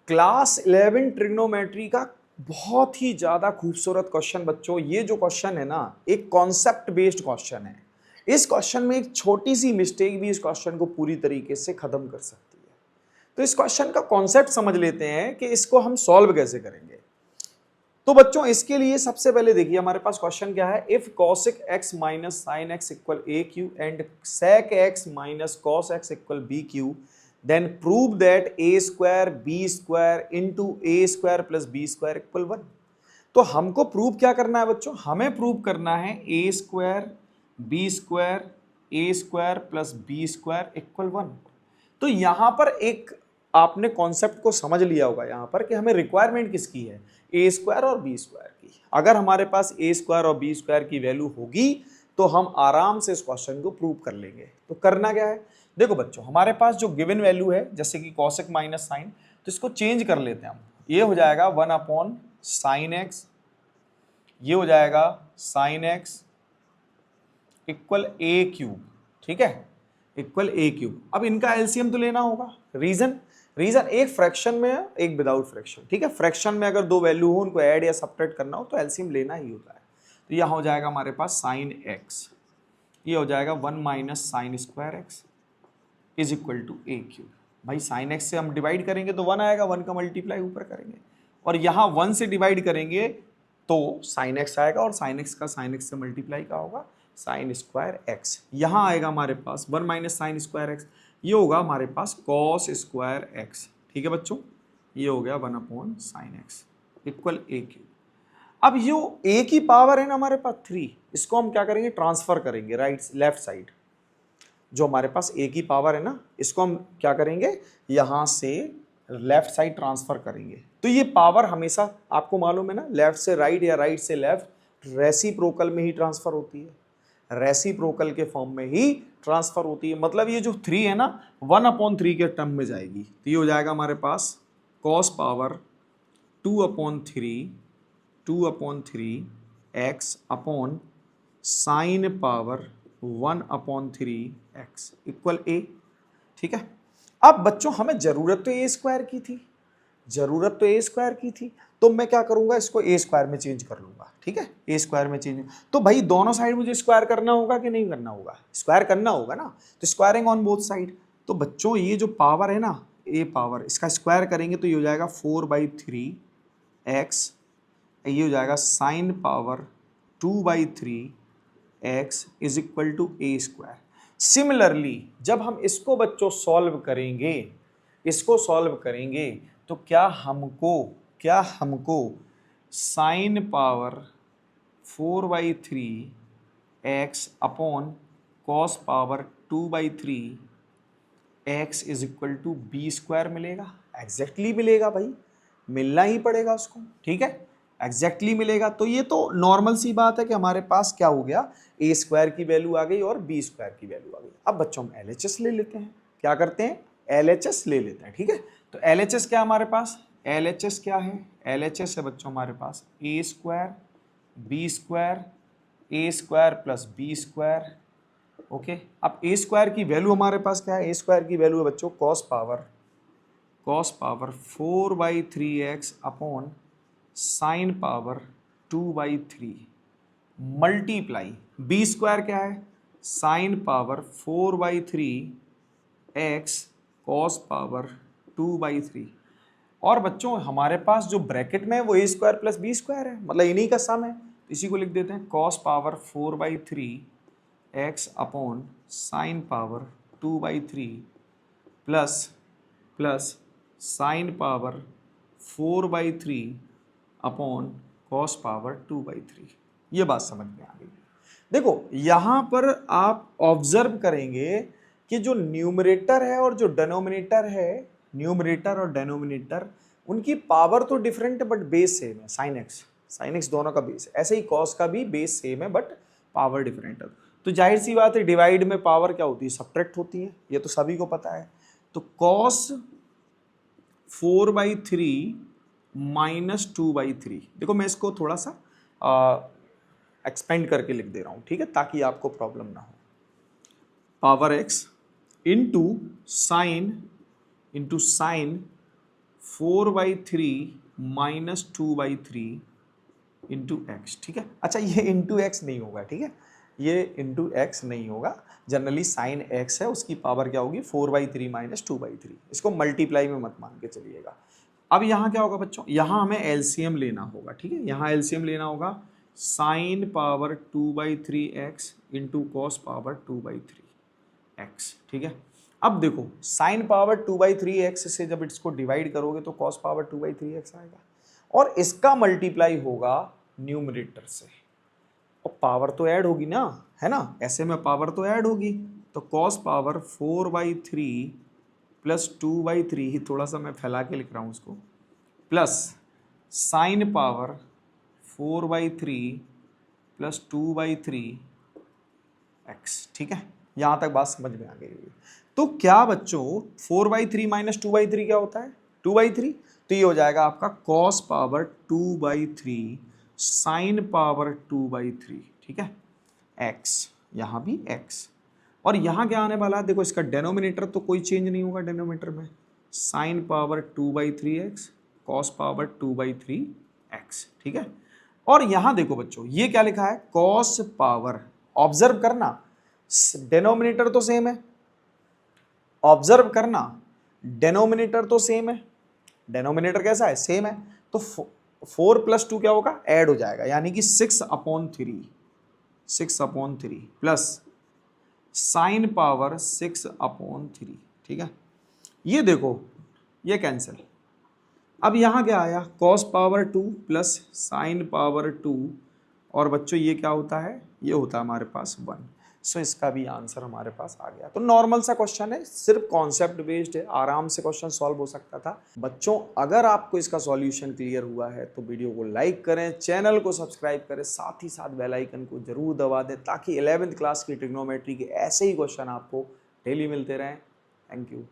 Class 11 trigonometry का बहुत ही ज्यादा खूबसूरत क्वेश्चन बच्चों। ये जो क्वेश्चन है ना, एक कॉन्सेप्ट बेस्ड क्वेश्चन है। इस क्वेश्चन में एक छोटी सी मिस्टेक भी इस क्वेश्चन को पूरी तरीके से खत्म कर सकती है। तो इस क्वेश्चन का कॉन्सेप्ट समझ लेते हैं कि इसको हम सॉल्व कैसे करेंगे। तो बच्चों इसके लिए सबसे पहले देखिए हमारे पास क्वेश्चन क्या है। If cosec x minus sine x equal A cube and sec x minus cos x equal B cube, then prove that A square B square into A square plus B square equal 1। तो हमको prove क्या करना है बच्चों, हमें prove करना है a square B square a square plus B square equal 1। तो यहां पर एक आपने कॉन्सेप्ट को समझ लिया होगा यहां पर कि हमें रिक्वायरमेंट किसकी है, ए स्क्वायर और बी स्क्वायर की। अगर हमारे पास ए स्क्वायर और बी स्क्वायर की वैल्यू होगी तो हम आराम से इस क्वेश्चन को प्रूव कर लेंगे। तो करना क्या है, देखो बच्चों हमारे पास जो गिवन वैल्यू है जैसे कि कॉसेक माइनस साइन, तो इसको चेंज कर लेते हैं हम। ये हो जाएगा 1 अपॉन साइन एक्स, ये हो जाएगा साइन एक्स इक्वल ए क्यूब, ठीक है, इक्वल ए क्यूब। अब इनका एलसीएम तो लेना होगा। रीजन एक फ्रैक्शन में है एक विदाउट फ्रैक्शन, ठीक है। फ्रैक्शन में अगर दो वैल्यू हो उनको ऐड या सब्ट्रैक्ट करना हो तो एलसीएम लेना ही होता है। तो यहां हो जाएगा हमारे पास साइन एक्स, ये हो जाएगा 1 minus sine square x is equal to A cube. भाई साइन एक्स से हम डिवाइड करेंगे तो 1 आएगा, 1 का मल्टीप्लाई ऊपर करेंगे और यहाँ 1 से डिवाइड करेंगे तो साइन एक्स आएगा और साइन एक्स का साइन एक्स से मल्टीप्लाई का होगा साइन स्क्वायर एक्स। यहाँ आएगा हमारे पास 1 माइनस साइन स्क्वायर एक्स, ये होगा हमारे पास कॉस स्क्वायर एक्स, ठीक है बच्चों। ये हो गया 1 अपॉन साइन एक्स इक्वल ए क्यूब। अब ये ए की पावर है ना हमारे पास 3, इसको हम क्या करेंगे, ट्रांसफर करेंगे राइट लेफ्ट साइड। जो हमारे पास ए की पावर है ना, इसको हम क्या करेंगे, यहां से लेफ्ट साइड ट्रांसफर करेंगे। तो ये पावर हमेशा आपको मालूम है ना, लेफ्ट से राइट या राइट से लेफ्ट रेसिप्रोकल में ही ट्रांसफर होती है, रेसिप्रोकल के फॉर्म में ही ट्रांसफर होती है। मतलब ये जो 3 है ना 1/3 के टर्म में जाएगी। तो ये हो जाएगा हमारे पास cos power 2/3 x upon sine power 1/3 x equal a, ठीक है। अब बच्चों हमें जरूरत तो ए स्क्वायर की थी, जरूरत तो ए स्क्वायर की थी, तो मैं क्या करूंगा, इसको ए स्क्वायर में चेंज कर लूंगा, ठीक है। ए स्क्वायर में चेंज, तो भाई दोनों साइड मुझे स्क्वायर करना होगा कि नहीं करना होगा, स्क्वायर करना होगा ना। तो स्क्वायरिंग ऑन बोथ साइड। तो बच्चों ये जो पावर है ना ए पावर, इसका स्क्वायर करेंगे तो ये हो जाएगा 4/3 एक्स, ये हो जाएगा sine power 2/3 x is equal to A square. Similarly जब हम इसको बच्चों सॉल्व करेंगे, इसको सॉल्व करेंगे तो क्या हमको sine power 4/3 x upon cos power 2/3 x is equal to B square मिलेगा। एग्जैक्टली मिलेगा भाई, मिलना ही पड़ेगा उसको, ठीक है, एग्जैक्टली मिलेगा। तो ये तो नॉर्मल सी बात है कि हमारे पास क्या हो गया, ए स्क्वायर की वैल्यू आ गई और बी स्क्वायर की वैल्यू आ गई। अब बच्चों हम एलएचएस ले लेते हैं, क्या करते हैं, एलएचएस ले लेते हैं, ठीक है। तो एलएचएस क्या हमारे पास, एलएचएस क्या है, एलएचएस है बच्चों हमारे पास a square B square a square plus B square, okay. अब ए स्क्वायर की वैल्यू हमारे पास क्या है, ए स्क्वायर की वैल्यू है बच्चों cos power 4/3 x upon sine power 2/3 multiply B square क्या है, sine power 4/3 x cos power 2/3। और बच्चों हमारे पास जो ब्रैकेट में है वो ए स्क्वायर प्लस बी स्क्वायर है, मतलब इन्हीं का सम है। इसी को लिख देते हैं cos power 4/3 x upon sine power 2/3 plus sign power 4/3 upon cos power 2/3। ये बात समझ में आ गई। देखो यहां पर आप ऑब्जर्व करेंगे कि जो न्यूमरेटर है और जो डेनोमिनेटर है, न्यूमरेटर और डेनोमिनेटर उनकी पावर तो डिफरेंट है बट बेस सेम है। साइन एक्स दोनों का बेस है, ऐसे ही कॉस का भी बेस सेम है बट पावर डिफरेंट है। तो जाहिर सी बात है डिवाइड में पावर क्या होती है, सब्ट्रैक्ट होती है, ये तो सभी को पता है। तो कॉस 4/3 माइनस 2/3, देखो मैं इसको थोड़ा सा एक्सपेंड करके लिख दे रहा हूं, ठीक है, ताकि आपको प्रॉब्लम ना हो। Power x into sine 4/3 minus 2/3 into x, ठीक है। अच्छा ये इंटू एक्स नहीं होगा, ठीक है, ये इंटू एक्स नहीं होगा, जनरली साइन एक्स है, उसकी पावर क्या होगी 4/3 माइनस 2/3, इसको मल्टीप्लाई में मत मान के चलिएगा। अब यहाँ क्या होगा बच्चों, यहाँ हमें एलसीएम लेना होगा, ठीक है, यहाँ एलसीएम लेना होगा sign power 2/3 x into cos power 2/3 x, ठीक है। अब देखो साइन पावर 2/3 एक्स से जब इसको डिवाइड करोगे तो कॉस पावर 2/3 एक्स आएगा, और इसका मल्टीप्लाई होगा न्यूमरेटर से, और पावर तो ऐड होगी ना, है ना, ऐसे में पावर तो ऐड होगी, तो कॉस पावर 4/3 प्लस 2/3 ही, थोड़ा सा मैं फैला के लिख रहा हूँ उसको, plus sign power 4/3 plus 2/3 x, ठीक है। यहाँ तक बात समझ में आ गई होगी। तो क्या बच्चों 4/3 माइनस 2/3 क्या होता है 2/3, तो ये हो जाएगा आपका कॉस पावर 2/3 साइन पावर 2/3, ठीक है, एक्स, यहाँ भी एक्स, और यहाँ क्या आने वाला है, देखो इसका डेनोमिनेटर तो कोई चेंज नहीं होगा, डेनोमिनेटर में sign power 2/3 x cos power 2/3 x, ठीक है। और यहाँ देखो बच्चों ये क्या लिखा है कॉस पावर, ऑब्जर्व करना डेनोमिनेटर तो सेम है, ऑब्जर्व करना डेनोमिनेटर तो सेम है, डेनोमिनेटर कैसा है सेम है, तो 4 + 2 क्या होगा ऐड हो जाएगा, यानी कि 6/3 प्लस साइन पावर 6/3, ठीक है। ये देखो ये कैंसिल, अब यहाँ क्या आया cos power 2 plus sine power 2, और बच्चों ये क्या होता है, ये होता है हमारे पास 1, सो इसका भी आंसर हमारे पास आ गया। तो नॉर्मल सा क्वेश्चन है, सिर्फ कॉन्सेप्ट बेस्ड है, आराम से क्वेश्चन सॉल्व हो सकता था। बच्चों अगर आपको इसका सॉल्यूशन क्लियर हुआ है तो वीडियो को लाइक करें, चैनल को सब्सक्राइब करें, साथ ही साथ बेल आइकन को जरूर दबा दें, ताकि 11वीं क्लास की ट्रिग्नोमेट्री के ऐसे ही क्वेश्चन आपको डेली मिलते रहें। Thank you.